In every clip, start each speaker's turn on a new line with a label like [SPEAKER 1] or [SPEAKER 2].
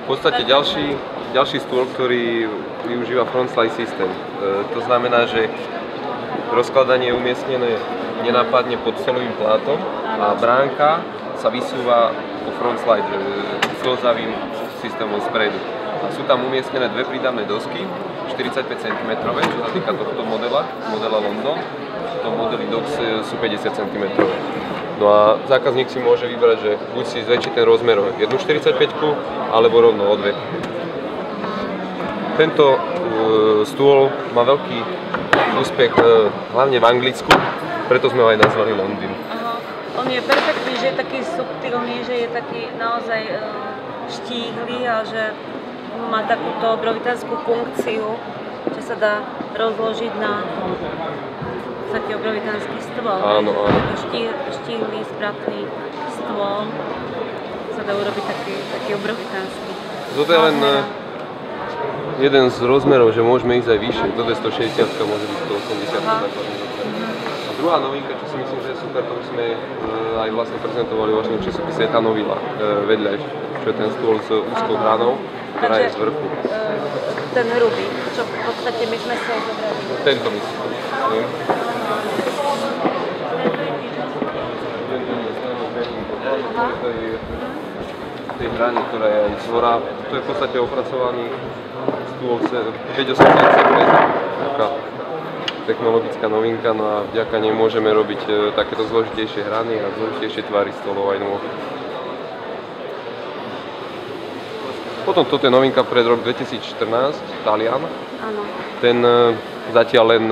[SPEAKER 1] podstate ďalší stôl, ktorý využíva front slide systém. To znamená, že rozkladanie je umiestnené nenápadne pod celovým plátom a bránka sa vysúva po front slide sklzavým systémom spredu. A sú tam umiestnené dve prídavné dosky, 45 cm, čo sa týka tohto modela London. To modely Dox sú 50 cm. No a zákazník si môže vybrať, že buď si zväčší ten rozmer o 1,45 alebo rovno o 2. Tento stôl má veľký úspech hlavne v Anglicku, preto sme ho aj nazvali Londýn.
[SPEAKER 2] On je perfektný, že je taký subtilný, že je taký naozaj štíhly a že má takúto obrovitánsku funkciu, že sa dá rozložiť na taký obrovitánsky stôl.
[SPEAKER 1] Áno, áno.
[SPEAKER 2] Štíhly, spratný stôl sa dá urobiť taký obrovitánsky.
[SPEAKER 1] Toto je len jeden z rozmerov, že môžeme ísť aj vyššie. Do 260 môže byť 180 základných. A druhá novinka, čo si myslím, že je super, to sme aj vlastne prezentovali vo vašom časopise, je tá novila vedľa, čo je ten stôl s úzkou hranou, ktorá je z vrchu.
[SPEAKER 2] Ten hrubý, čo v podstate my sme si zobrali.
[SPEAKER 1] Tento myslím. Tej hrane, ktorá je aj zhora, to je v podstate opracovaný stôl 580 cm, taká technologická novinka, no a vďaka nej môžeme robiť takéto zložitejšie hrany a zložitejšie tvary stolov aj nôh. Potom toto je novinka pred rok 2014, Talian.
[SPEAKER 2] Áno.
[SPEAKER 1] Ten zatiaľ len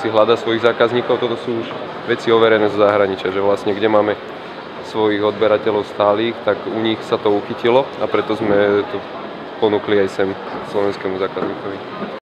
[SPEAKER 1] si hľada svojich zákazníkov, toto sú už veci overené zo zahraničia, že vlastne kde máme svojich odberateľov stálych, tak u nich sa to uchytilo a preto sme to ponúkli aj sem slovenskému zákazníkovi.